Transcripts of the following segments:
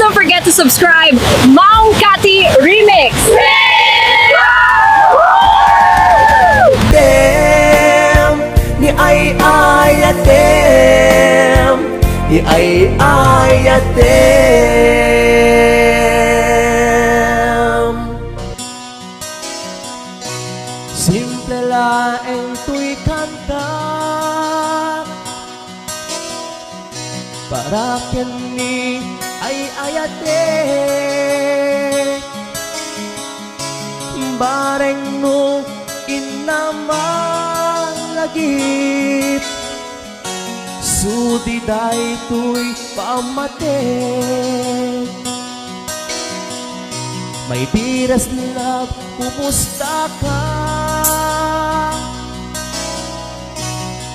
don't forget to subscribe. Maong Kati Remix! Dem, ni ay ayatem, ni ay ayatem. Simple laeng tuy kanta, para kini ay ayatem. Bareng no inamalagip, sudi day tuy pamate. May biras love, kumusta ka?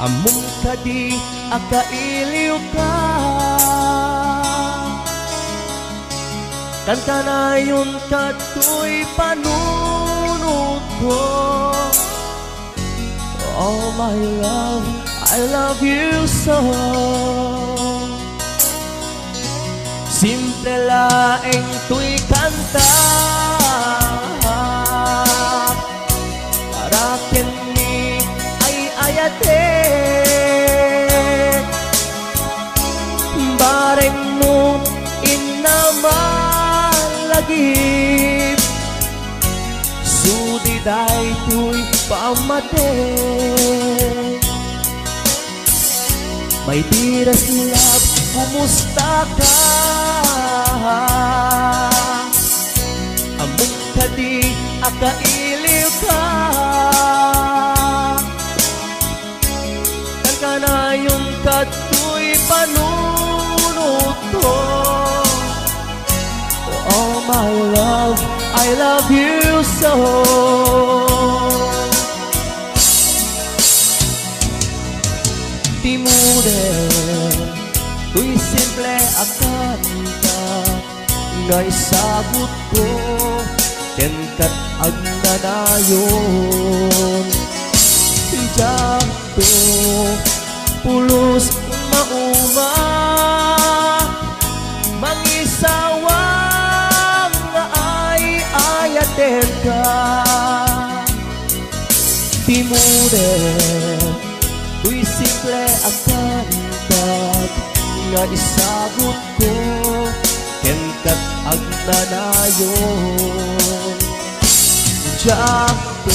Among kadi akailiw ka. Kanta na yun kato'y panunod ko. Oh my love, I love you so. Simple laeng to'y kanta, para kini ay ayate. Bareng mo inamalagip, sudi day to'y pamate. May biras love, kumusta ka? Among kadi akailiw ka. Kanka na yung kato'y panunod ko. Oh my love, I love you so. Timude, tuy simple akanta, nga isagot ko, kenkat ang nanayon. Ijak to, pulos mauma, mangisawang nga ay ayaten ka. Timude, tuy simple akanta, nga isagot ko, kenkat ang nanayon. Diyak to,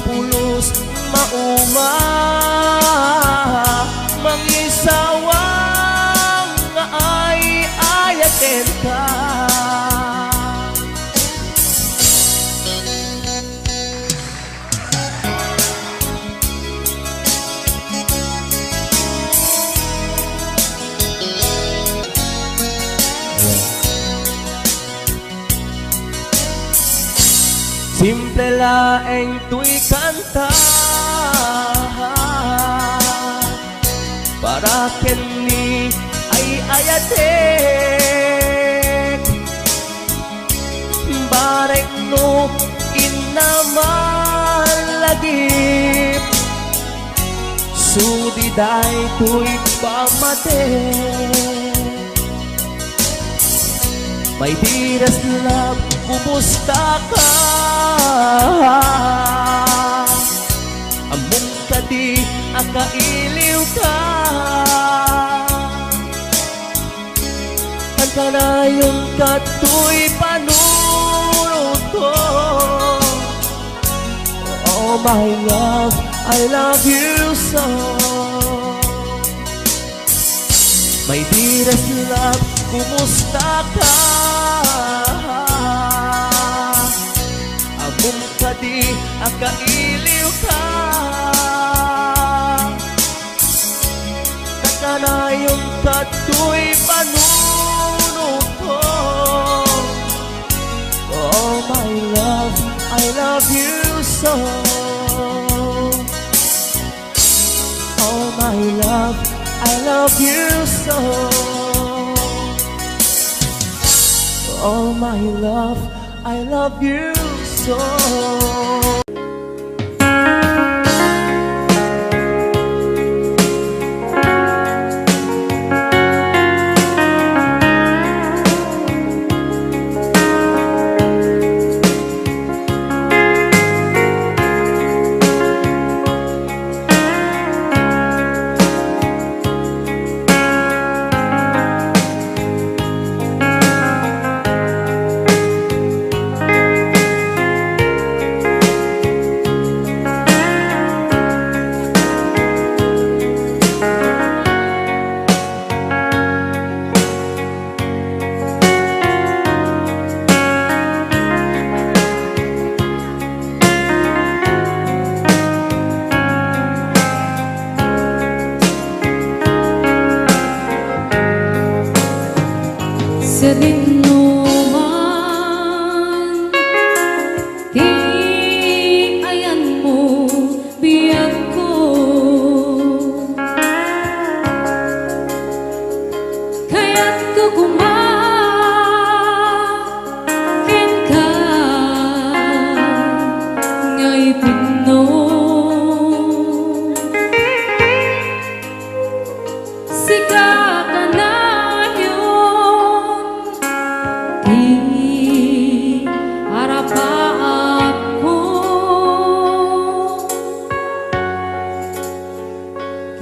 pulos mauma, mangisawang nga ay ayaten ka. Simple laeng tuy kanta, para kini ay ayatek. Bareng no inamalagip, sudi day tuy pamate. May biras love, kumusta ka? Among kadi akailiw ka. Kanka na yung kato'y panunod ko. Oh my love, I love you so. May biras love, kumusta ka? Among kadi akailiw ka. Kanka na yung kato'y panunod ko. Oh my love, I love you so. Oh my love, I love you so. Oh my love, I love you so. sa dinuman, di ayan mo biyag ko. Kaya't kukumakin ka ngay pino. Sika ka na yun, di harapaap ko.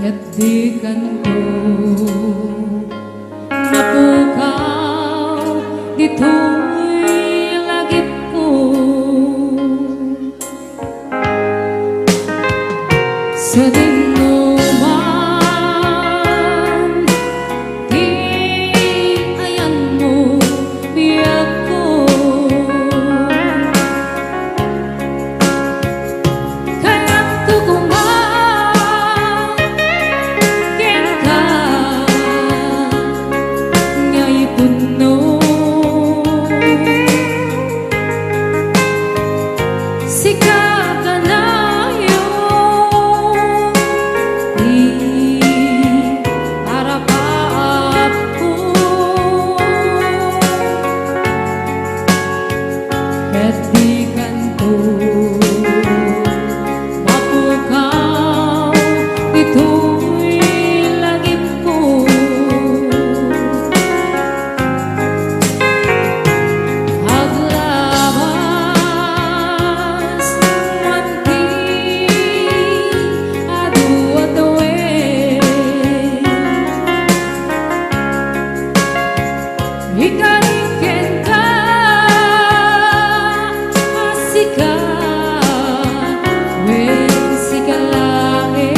Kaya't di kanto mapukaw, dito'y lagip ko. Sa dinuman, di ayan mo biyag ko. Kaya't kukumakin ka ngay puno. Sika ka na yun, di harapaap ko. Kaya't di kanto mapukaw, dito'y lagip ko. Haglabas manti adu-aduin, ikariken ka asika wen sikalain.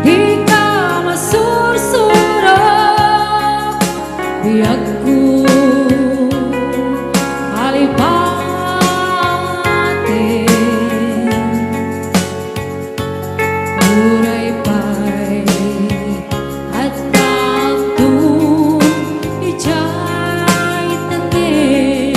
Di ka masursuro biyag ko alipatin. Uray pa'y at kanto ijay tanin.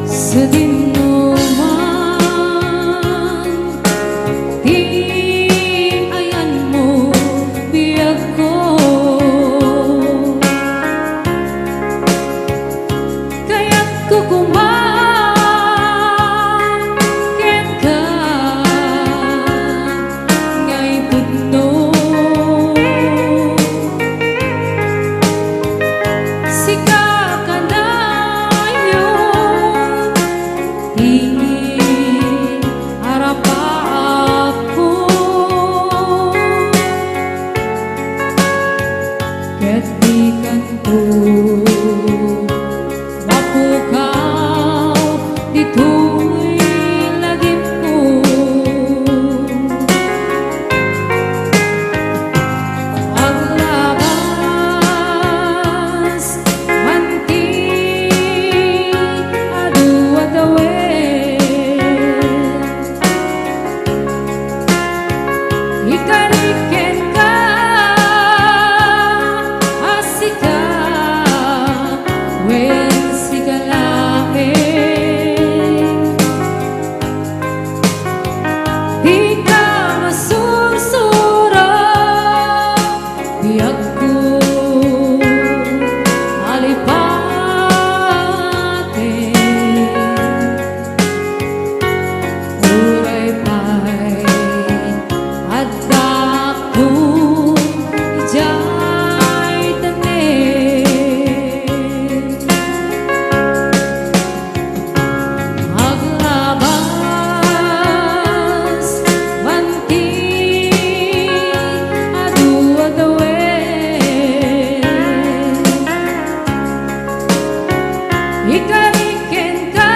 Sa dinuman, di ayan mo biyag ko. Kaya't kukumakin ka ngay puno. Sika ka na yun, ikariken ka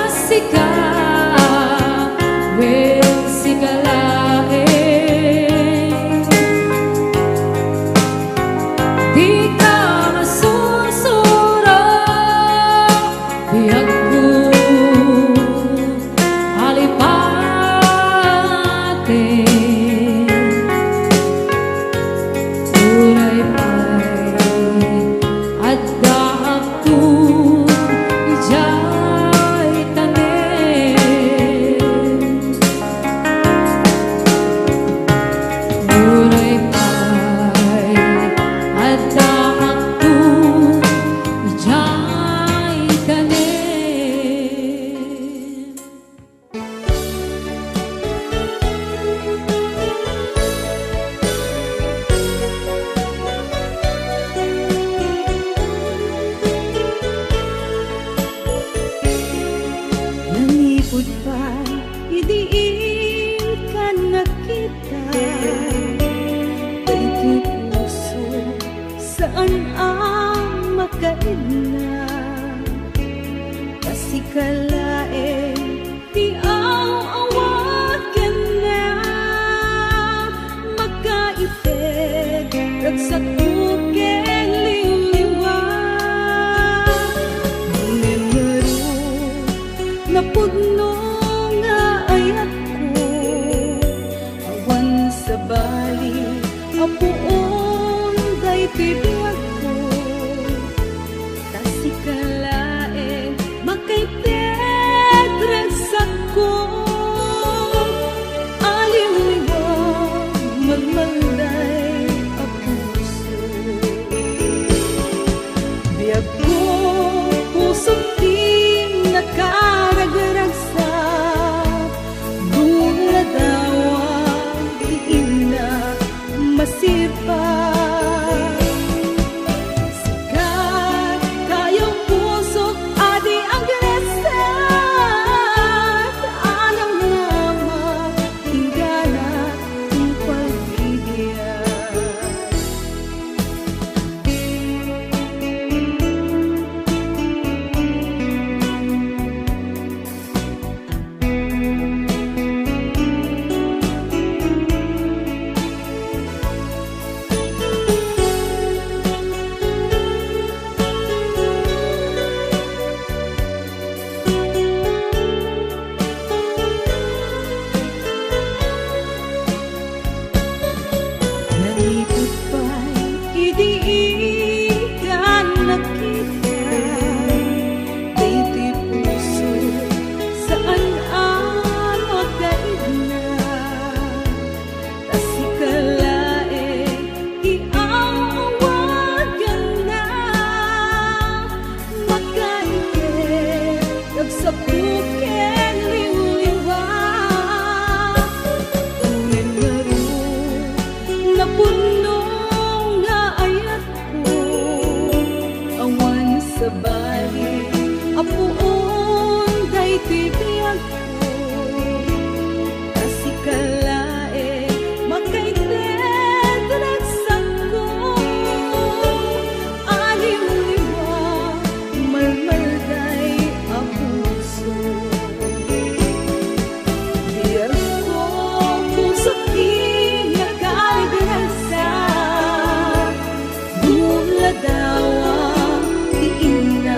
asika wen sigalain di ka masusuro biag ko alipatin tunay pa'y adda ako ijay tanin tunay pa'y adda ako ijay tanin. Nangipod pa, idiin ka nakita. Daigdig puso, saan ang makaila? Kasi kalain, di ang awagan na. Magkaibig, ragsak bukeng liliwa. Numero napudno nga ayat ko awan sa bali apuon day tibiyag ko kasi kalain makaipet ragsak ko aliw-liwag magmalday ang puso biyag ko pusong di nakaragdaragsak mula dawang diin na masipag sikat kayong puso adi ang gresat anang nama hinggana ang pagbibiyag. Nalipod pa'y idiin ka nakita. Daigdig puso, saan ang magkaila? Kasi kalain, di ang awagan na. Magkaibig, nagsabukeng liw-liwa. Tunay laro napuno nga ayat ko awan sa bali apuon day tibiyag ko kasi kalain makaitet ragsak ko aliw-liwag malmalday ang puso biyag ko puso di nakaragdaragsak mula dawang diin na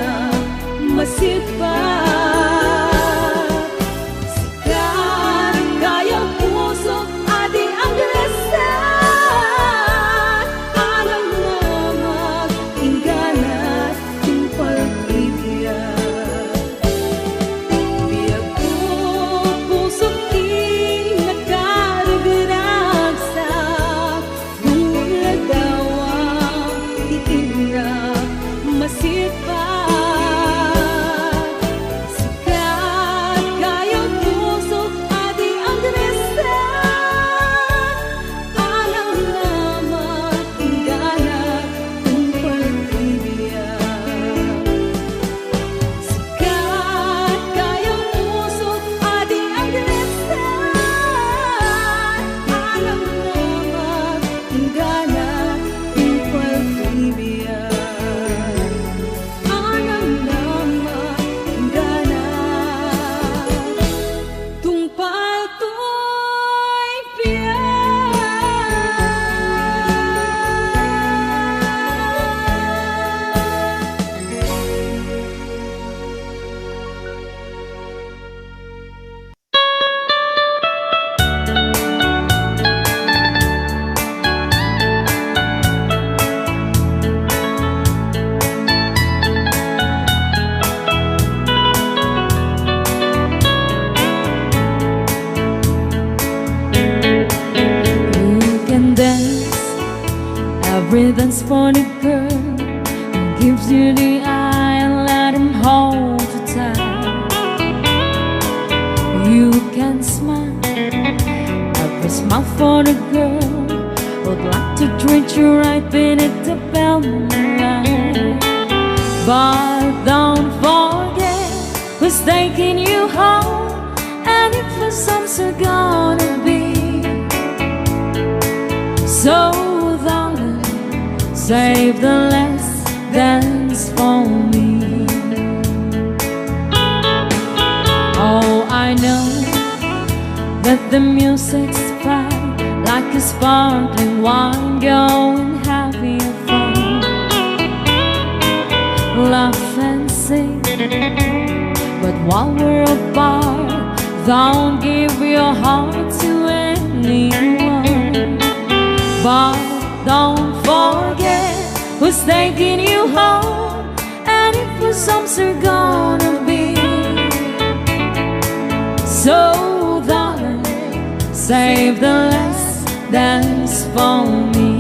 girl who gives you the eye and let him hold you tight. You can smile, every smile for the girl would like to treat you right beneath the velvet light. But don't forget who's taking you home, and if for some are gonna be. So darling, save the last dance for me. Oh, I know that the music's fine, like a sparkling wine, going having fun. Laugh and sing, but while we're apart, don't give your heart to anyone. But don't forget who's taking you home, and if for some are gonna be. So darling, save the last dance for me.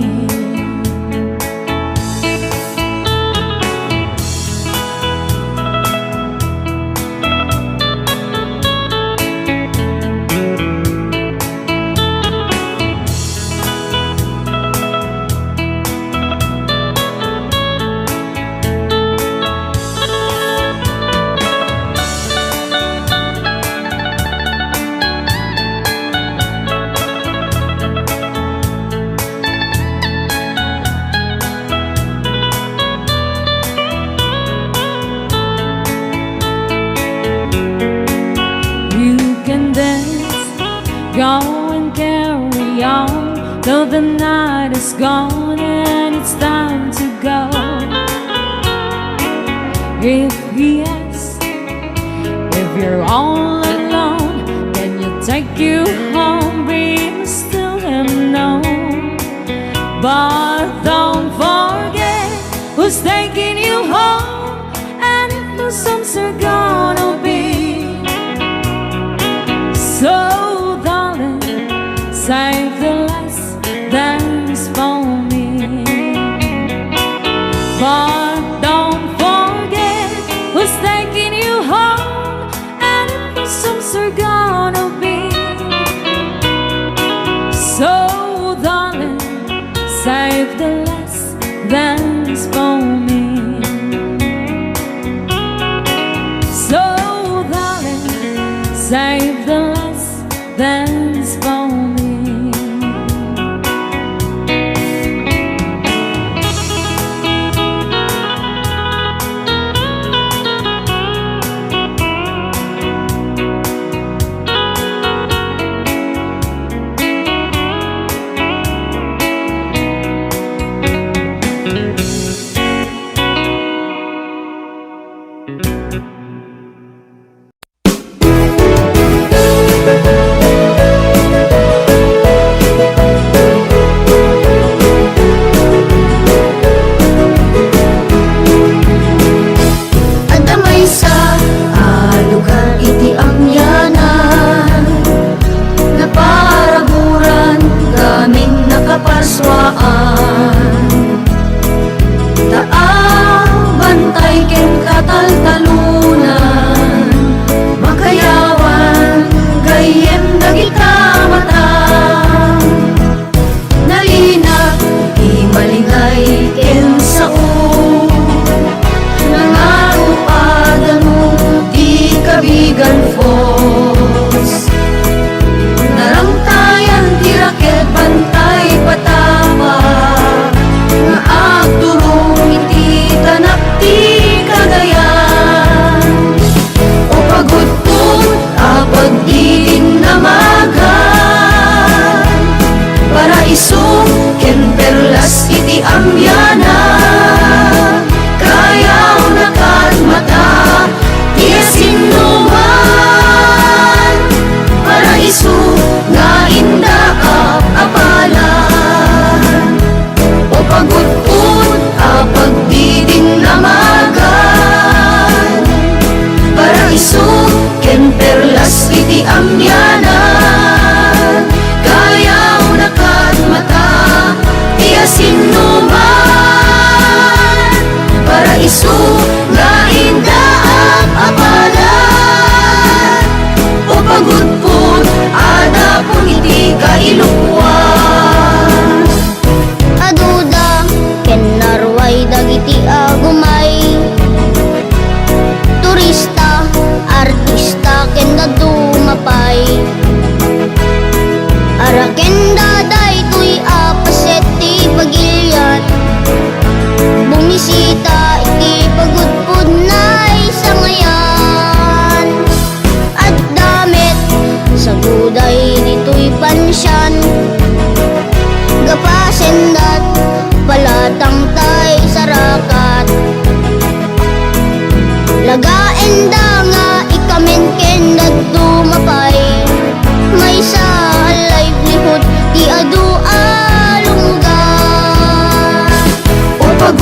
Go and carry on till the night is gone and it's time to go. If he asks if you're all alone, can you take you home? Please still him no. But don't forget who's taking you home, and if the suns are gonna be. So save the last dance for me. But don't forget who's taking you home, and if the suns are gonna be. So darling, save the last dance for me. So darling, save the last dance for me.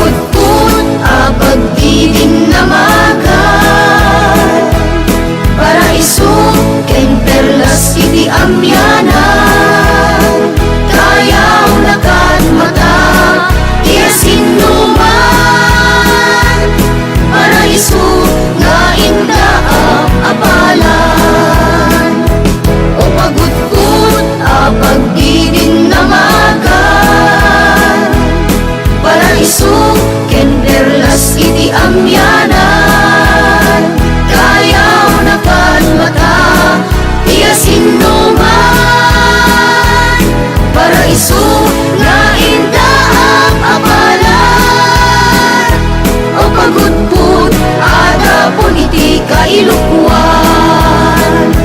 pagudpud a pagdidin na magan, paraiso ken perlas iti amyanan, kayaw nakat mata iya sinuman, paraiso nga indaap abalan, o pagudpud a pagdidin na magan, paraiso ken perlas iti amyanan, kayaw nakat mata iya sinuman, paraiso nga indaap abalan, o pagudpud ada pun iti kailukwan,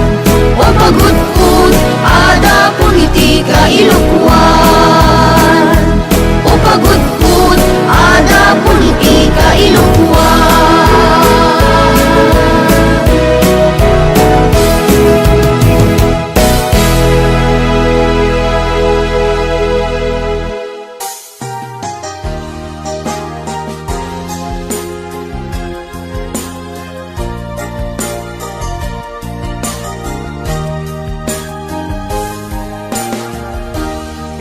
o pagudpud ada pun iti kailukwan, o pagudpud ada pun iti kailukwan.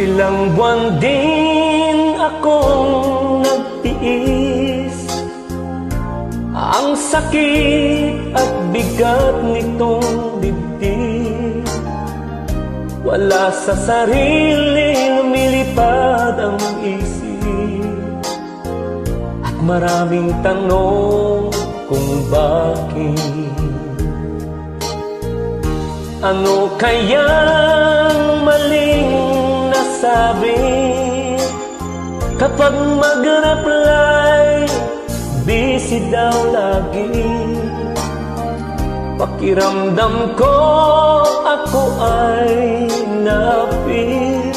Ilang buwan din akong nagtiis, ang sakit at bigat nitong dibdib. Wala sa sarili lumilipad ang isip, at maraming tanong kung bakit. Ano kayang maling nasabi kapag mag-reply, busy daw lagi? Pakiramdam ko ako ay napil,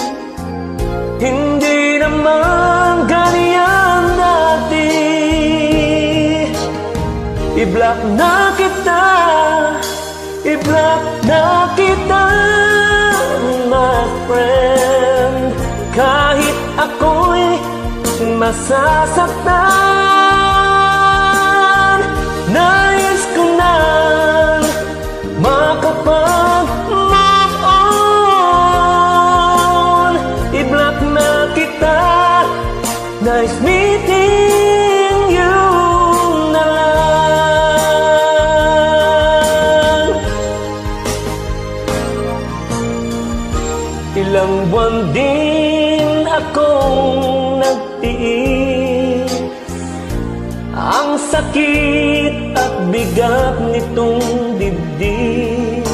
hindi naman ganyan dati. I-block na kita, i-block na kita, my friend, kahit ako'y masasaktan. Nais ko nang makapag-move on, i-block na kita, nice meeting you na lang. Ilang buwan din akong nagtiis, ang sakit at bigat nitong dibdib.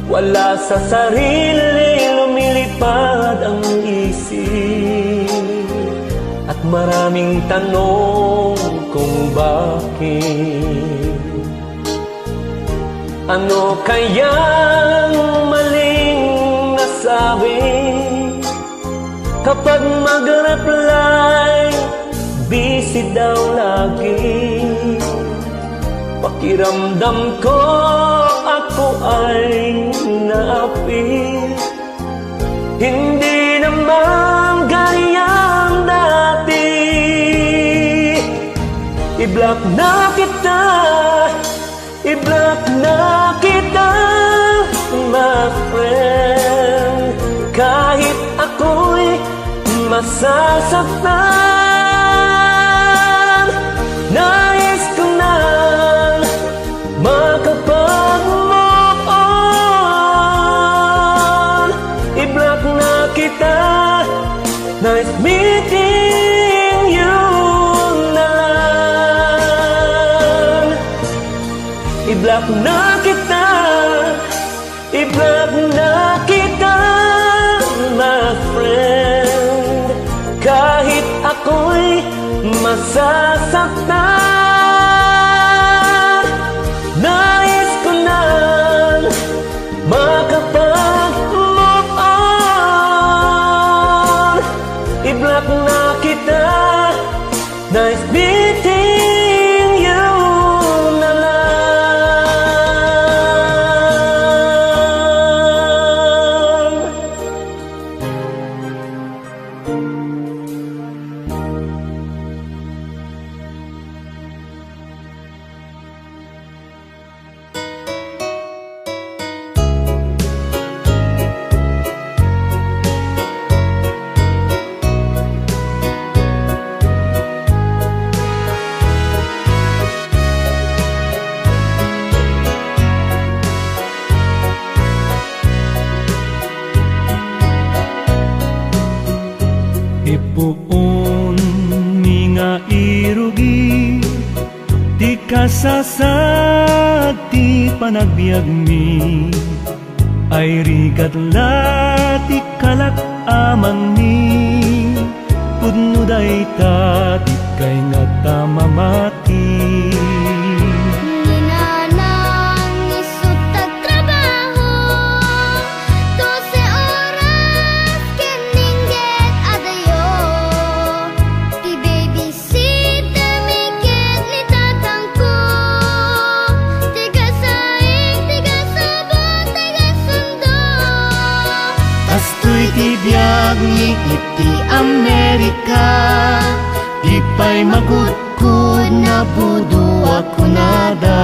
Wala sa sarili lumilipad ang isip, at maraming tanong kung bakit. Ano kayang maling nasabi kapag mag-reply, busy daw lagi? Pakiramdam ko ako ay naapil, hindi naman ganyan dati. I-block na kita, i-block na kita, my friend, kahit ako'y masasaktan. Nais ko nang makapag-move on, i-block na kita, nice meeting you na lang. I-block na kita, i-block na kita, my friend, kahit ako'y masasaktan. Nais ko nang makapag-move on, i-block na kita, nice meeting you na lang. nga irugi di kasasag ti panagbiag mi ay rigatla ti kalak amang ni pudno dayta ti kay nga tamamati. Ninanang isut tagtrabaho 12 oras keningget adayo ti babysit damiket litatangko tiga saing tiga sabot tiga sundo Kastoy ti biag ni iti Amerika di pa'y magudkud na budo ako nada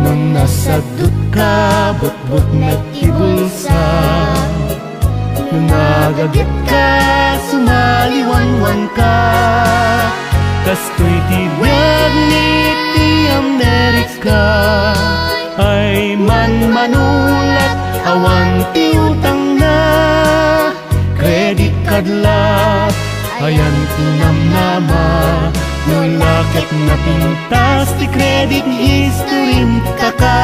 nung nasadot ka butbut met ibulsa nung nagagit ka sumaliwanwan ka kastoy ti biag ni iti Amerika ay manulat awan ti utang na credit card la ayan tinamnama no lakit na pintas ti credit history kaka.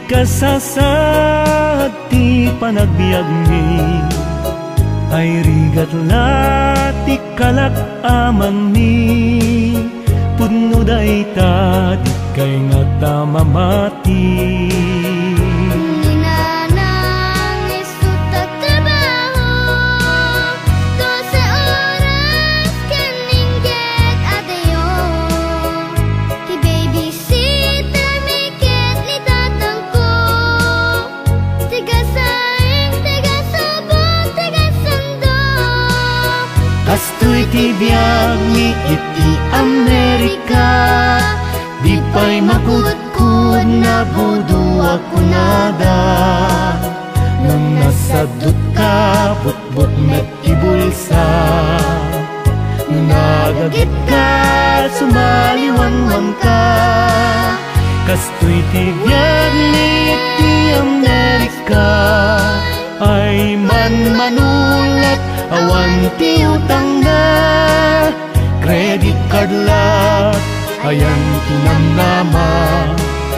Kasasad ti panagbiag mi ay rigatla ti kalak amang ni pudno dayta di kay nga tamamati. Ninanang isut tagtrabaho 12 oras keningget adayo ti babysit damiket litatangko tiga saing tiga sabot tiga sundo Kastoy ti biag ni iti Amerika di pa'y makudkud na budo ako nada nung nasadot ka butbut met ibulsa nung nagagit ka sumaliwanwan ka kastoy ti biag ni iti Amerika ay manulat awan ti utang na credit card la ayan tinamnama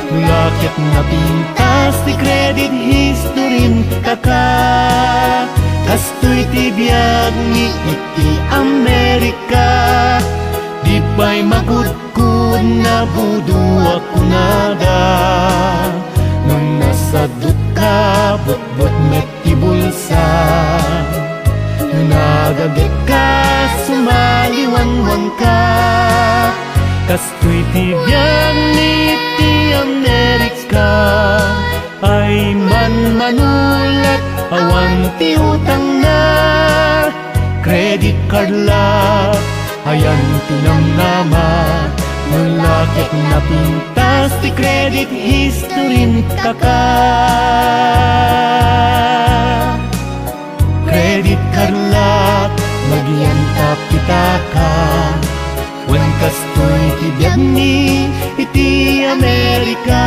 nulakit na pintas ti credit history kaka kastoy ti biag ni iti Amerika di pa'y magudkud na budo ako nada nung nasadot ka butbut met ibulsa nung nagagit ka sumaliwanwan ka kastoy ti biag ni iti Amerika ay manulat awan ti utang na credit card la ayan tinamnama nung lakit na pintas ti credit history kaka. Credit card la magian tapitaka wen kastoy ti biag ni iti Amerika.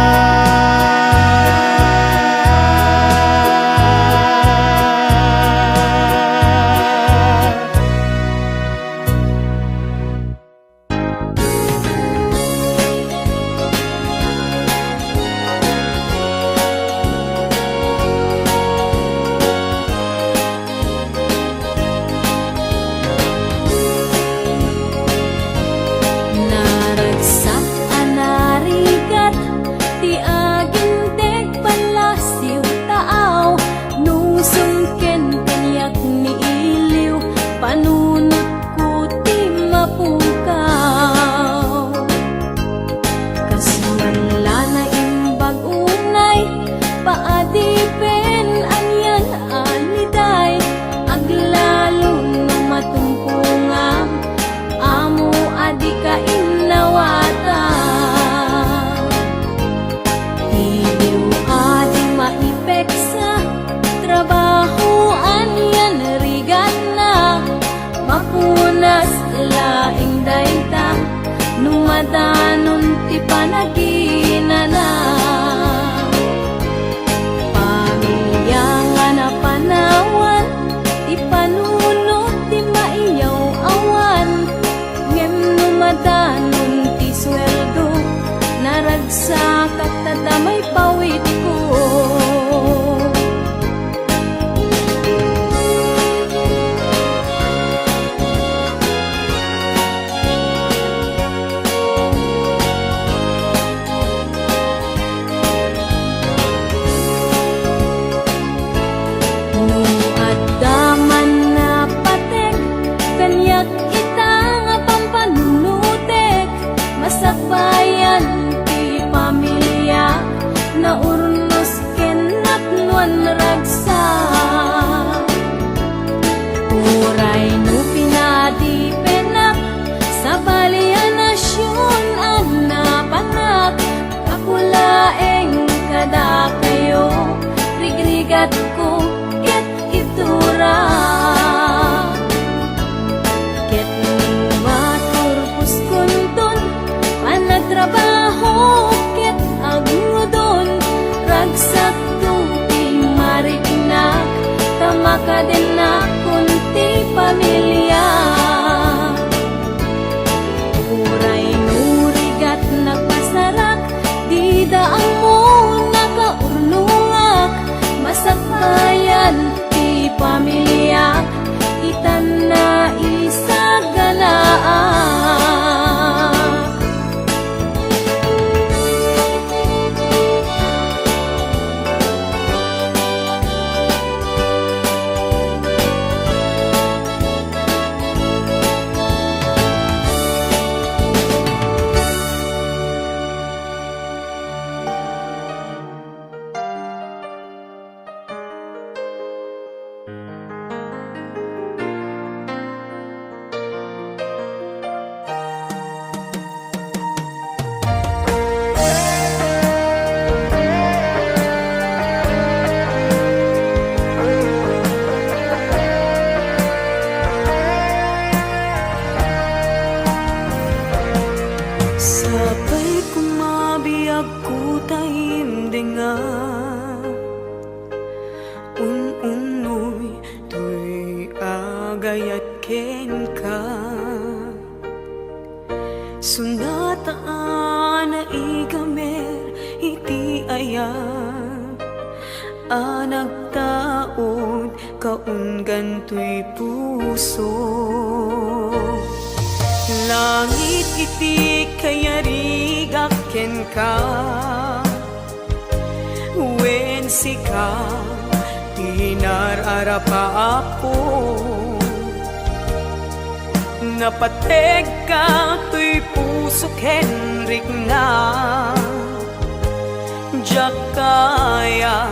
pamilya itan na isaganaak. Sabay kumabiyag ko taimdinga unoy tuy agayat ken ka sunataan na igamer iti ayat anagtaod kaunggan tuy puso. Langit iti kayarigak ken ka wen sika tinararapa ako napateg ka tuy puso ken rikna jak kaya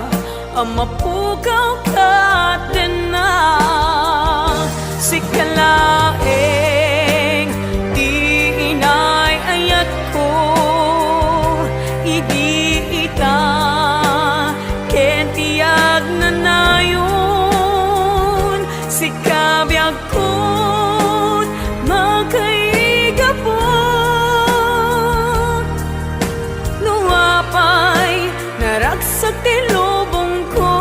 amapugaw ka din na sikalaeng di inay ayat ko idi ita ken tiyag na nayon sikabiyag ko magkaigapon nuapay naragsak ti lubong ko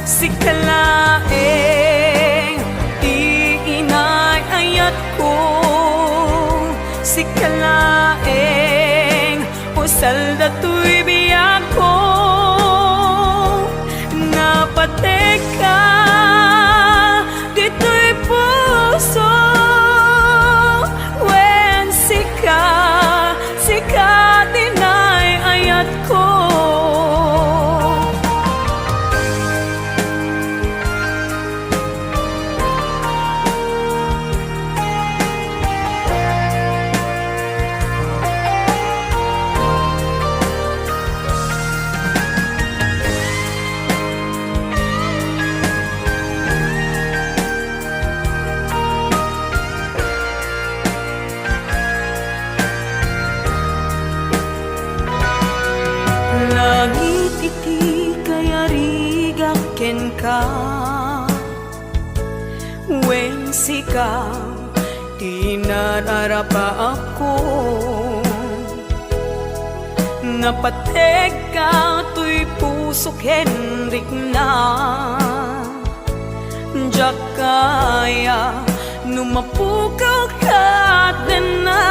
sikalaeng di inay ayat ko sikalaeng usal datoy biyag ko napatek ka dito'y puso wen sika tinay ayat ko. Langit iti kayarigak ken ka wen sika tinararapa ako napateg ka tuy puso ken rikna jak kaya numapukaw ka din na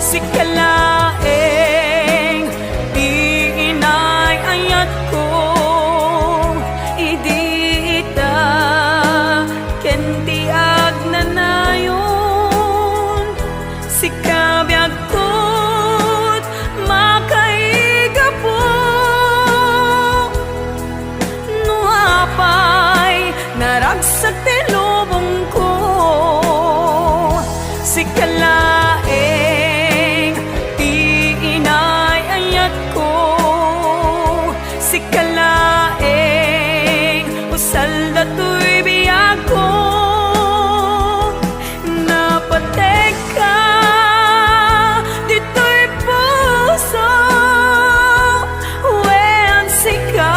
sikalaeng di inay ayat ko idi ita ken tiag na nayon sikabiyag ko't makaigapo nuapay naragsak ti lubong ko sikalaeng di inay ayat ko sikalaeng usal datoy biyag ko napateg ka dito'y puso wen sika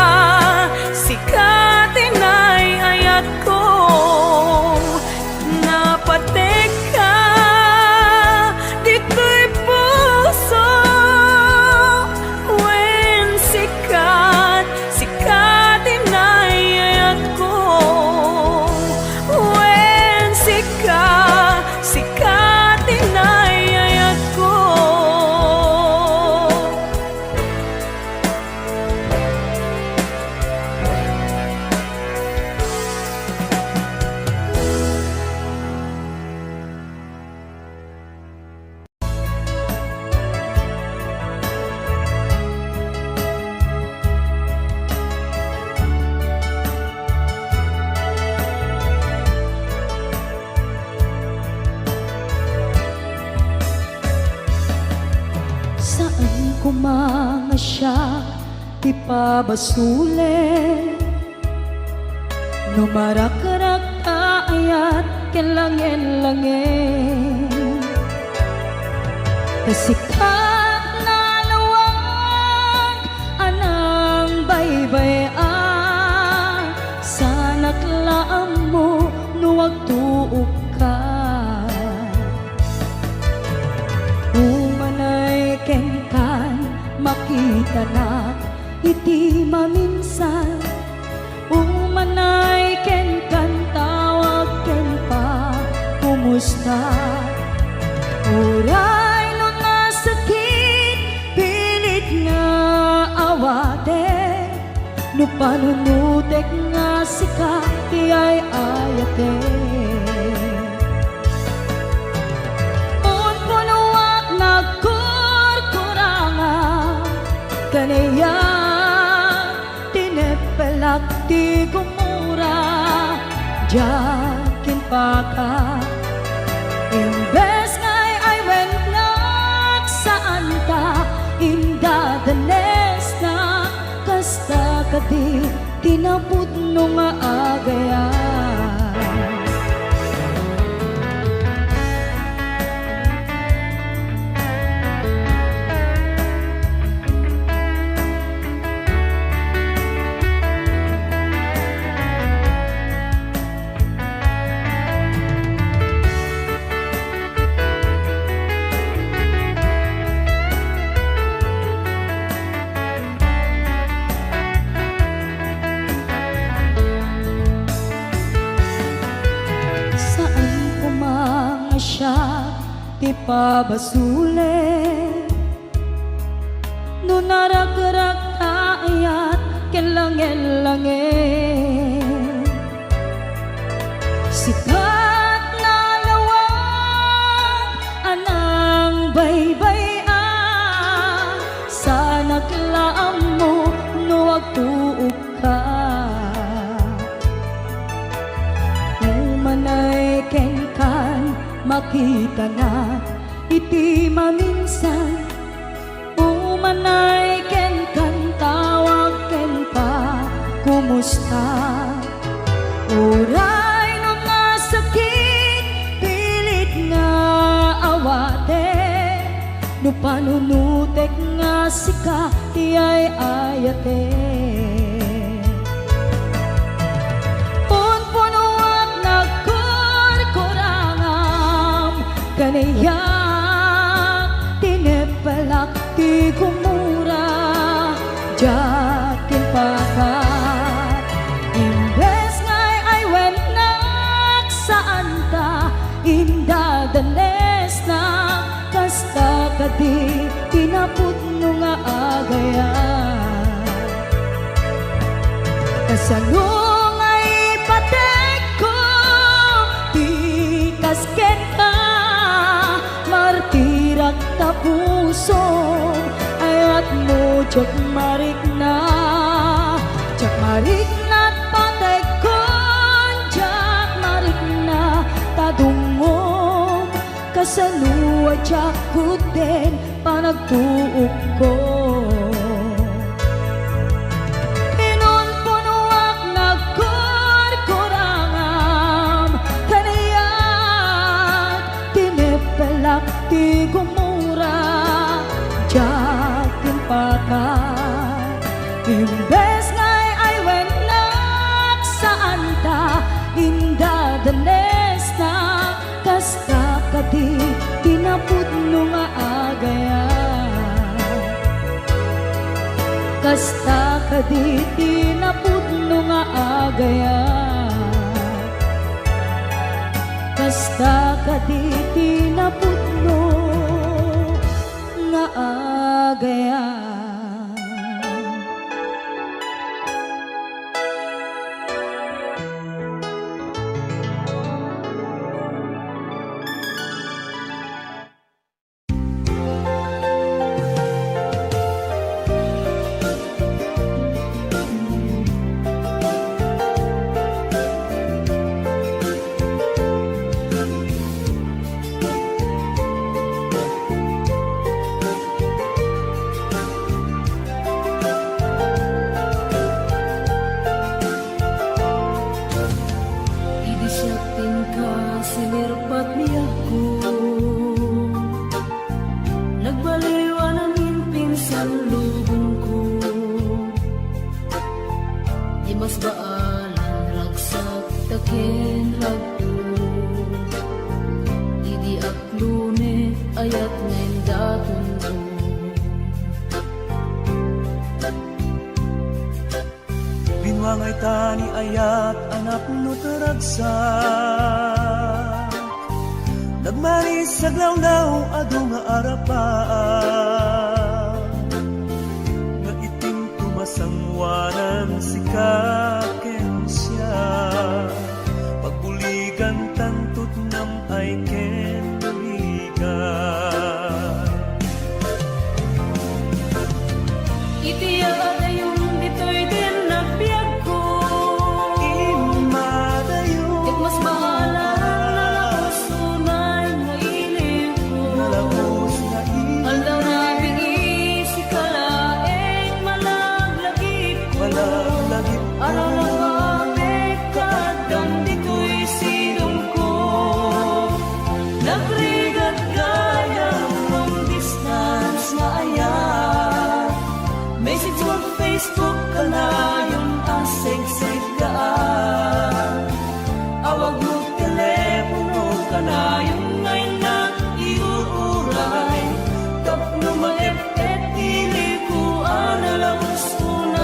tinay ayat ko napateg ka dito'y puso wen sika tinay ayat ko wen sika tinay ayat ko. kumanga siya ti pabasule no marakarak ayat ken langen-langen kasikat na lawag anang baybayan sa naklaan mo nuwag tuog ka umanay ken kan makita na iti maminsan umanay ken kan tawag ken pa kumusta uray no nasakit pilit nga awate no panunutek nga sika ti ay ayate un punuak nagkurkuranga kanaya tinepelak ti gumura jakin paka imbes ngay ay wennak saan ta indadanes na kasta kadi tinapud no nga agayan ti pabasule no naragrak ayat ken langen-langen sikat na lawag anang baybayan sa naglaam mo nuwag tuog ka umanay ken kan makita na iti maminsan umanay ken kan tawag ken pa kumusta uray no nasakit pilit nga awate no panunutek nga sika ti ay ayate kaniyak tinepalak ti gumura jakin pakat imbes ngay ay wennak saan ta indadanes na kasta kadi tinapud no nga agayan kasalong ay patek ko ti kasket ka martirak ta puso ayat mo jak marik na patay kon jak marik na tadungom kasanuwa jak kuten panagtuog ko inon punuak nagkurkurangam kanayat tinepelak ti gumura jakin pakat imbes ngay ay wennak saan ta indadanes na kasta kadi tinapud no nga agayan kasta kadi tinapud no nga agayan kasta kadi tinapud no nga agayan biyag ko. Nagbaliwan ang imping sa lubong ko. Di mas baalan ragsak takin hagpo. Idi aklune ayat ngayon daton mo. Binwangay tani ayat anak no taragsak. Nagmanis sa glawlaw ado nga arapaan. Nga iting tumasangwanan si kaken siya. Pagbuligan tantot nam ay ken buligan. Itiya yung dito'y din na biyag ko. Imadayo Ket mas bahala na sunay nga ilim ko. nalabos na Aldaw na bigi si kalaeng malaglagip ko. imalaglagip ko. Araw na kapit kadam dito'y silong ko. Nagrigat gaya from distance na ayat. Message mo Facebook ka na yung asig-sig ka. Awag mo telepono ka na yung ngayon na iuuray. Tapno maepet ili ko analang sunay.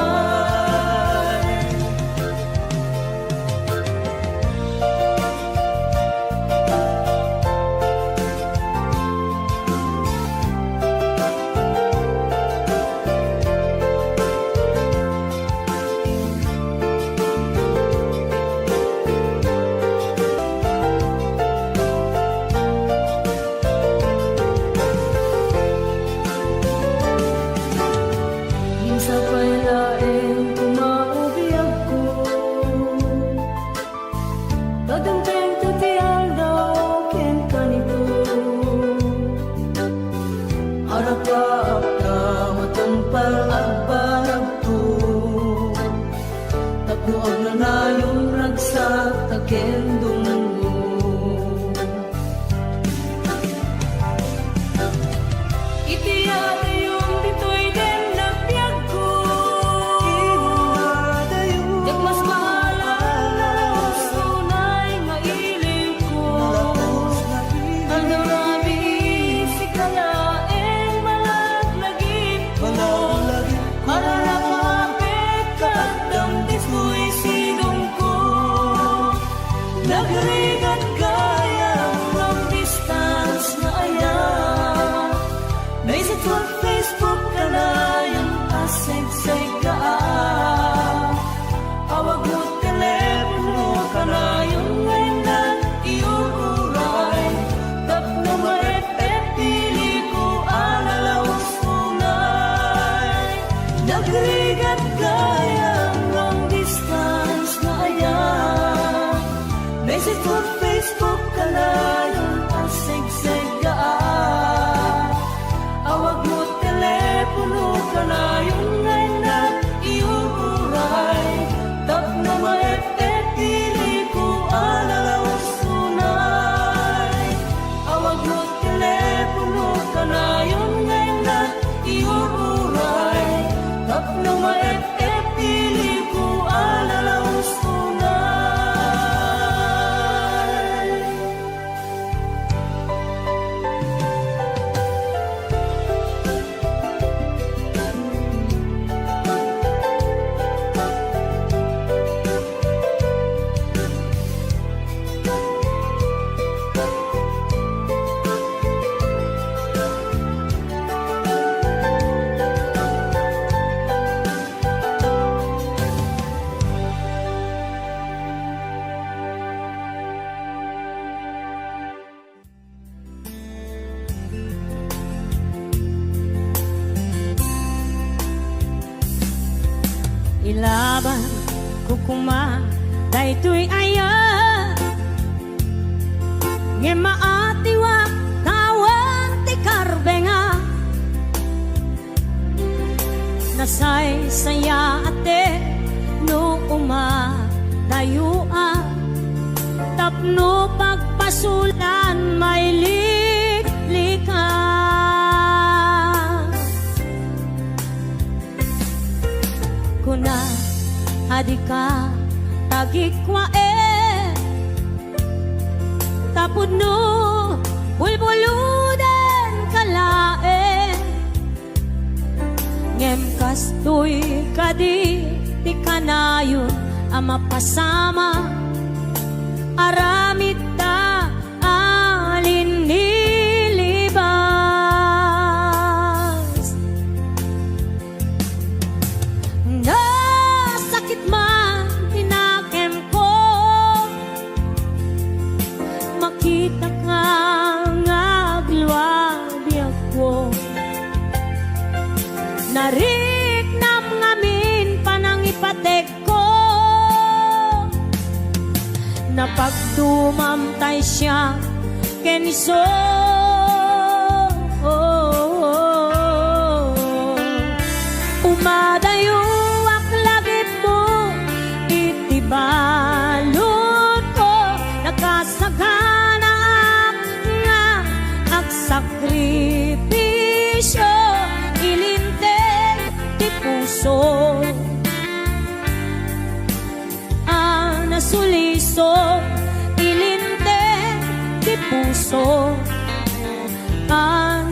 Minsa pa'y laeng kumaubiyag ko. Tadenteng tutial daw ken kanito. Harap-harap na matumpal at barag to. Tapno ag na na yung ragsak taken dungo. Itiyate yung dito'y din na biyag ko. Imadayo Ket mas bahala na sunay nga ilim ko. nalabos na Aldaw na bigi si kalaeng malaglagip ko. imalaglagip ko. Araw na kapit kadam dito'y silong ko. Nagrigat gaya from distance na ayan. Message mo Facebook ka na yung asig-sig ka. Awag mo telepono ka na yung ngayon na iuuray. Tapno maepet pili ko analaw sunay. Nagrigat gaya long distance na ayan. Message mo Facebook ka na yung asig-sig ka. Awag mo telepono ka na yung ngayon na iuuray. Tapno maepet pili ko analaw sunay. Awag mo telepono ka na yung ngayon na iuuray. Tapno maepet pili ko analaw sunay. Ilaban ko kuma daytoy aya nge maatiwa kawan ti karbenga nasay saya ate no uma dayua tap no pagpasulan may likas. Kuna adika tagikwa tapod no bulbuludan kalae ngem kastoy kadi ti kanayon ama pasama aramid ta alin nilibas nasakit man tinakem ko makita ka ngagluwabi ako nariknam ngamin panangipatek ko napagdumamtay siya keniso umadayo aklagip mo itibalot ko nakasagana nga aksakripisyo ilinteg ti puso nasuliso ilinteg ti puso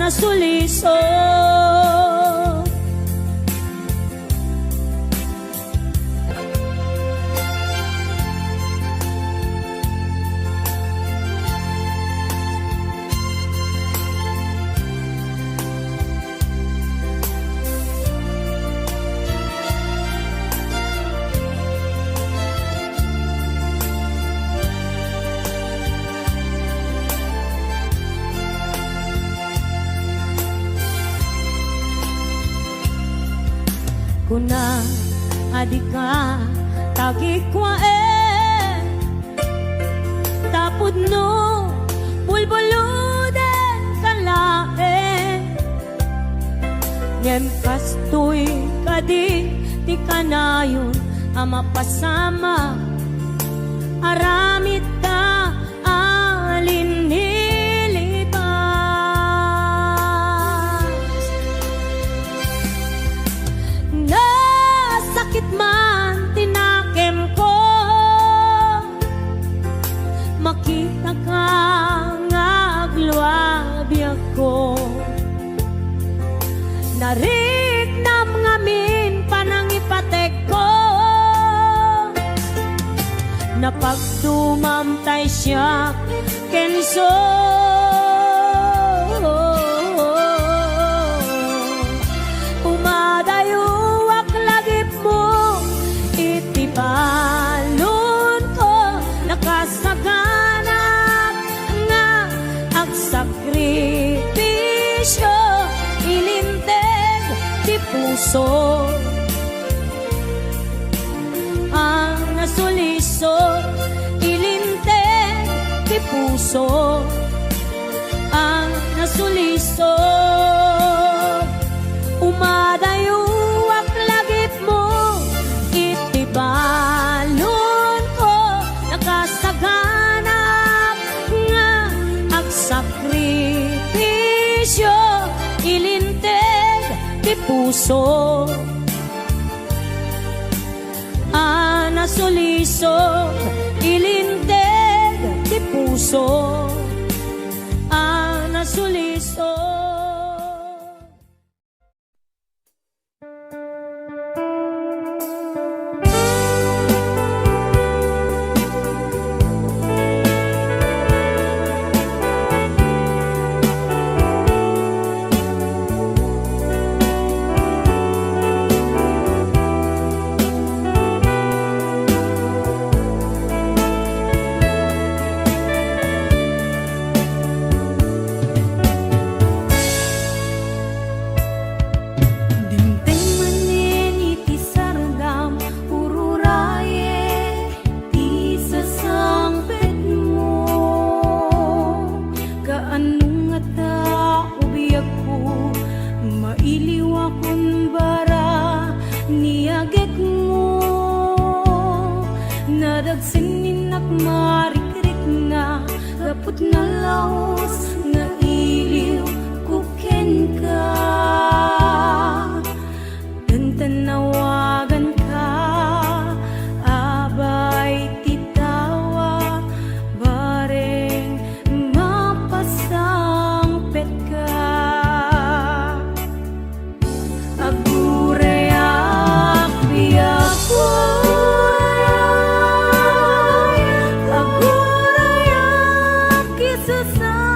nasuliso kuna adika tagikwa tapod no bulbuludan kalae ngem kastoy kadi ti kanayon ama pasama aramid ta alin nilibas nasakit man tinakem ko makita ka ngagluwabi ako nariknam ngamin panangipatek ko napagdumamtay siya kenso umadayo aklagip mo itibalon ko nakasaganap nga agsakripisyo ilinteg ti puso nasuliso ilinteg ti puso nasuliso umadayo aklagip mo itibalon ko nakasaganap nga agsakripisyo ilinteg ti puso nasuliso ilinteg ti puso nasuliso. Nadagsin ninak marikrik na Pag nalaos nga iliw kuken ka, tanawagan ka, abay titawa, bareng mapasangpet ka. Agurayak biyakoy, agurayak kisasangpet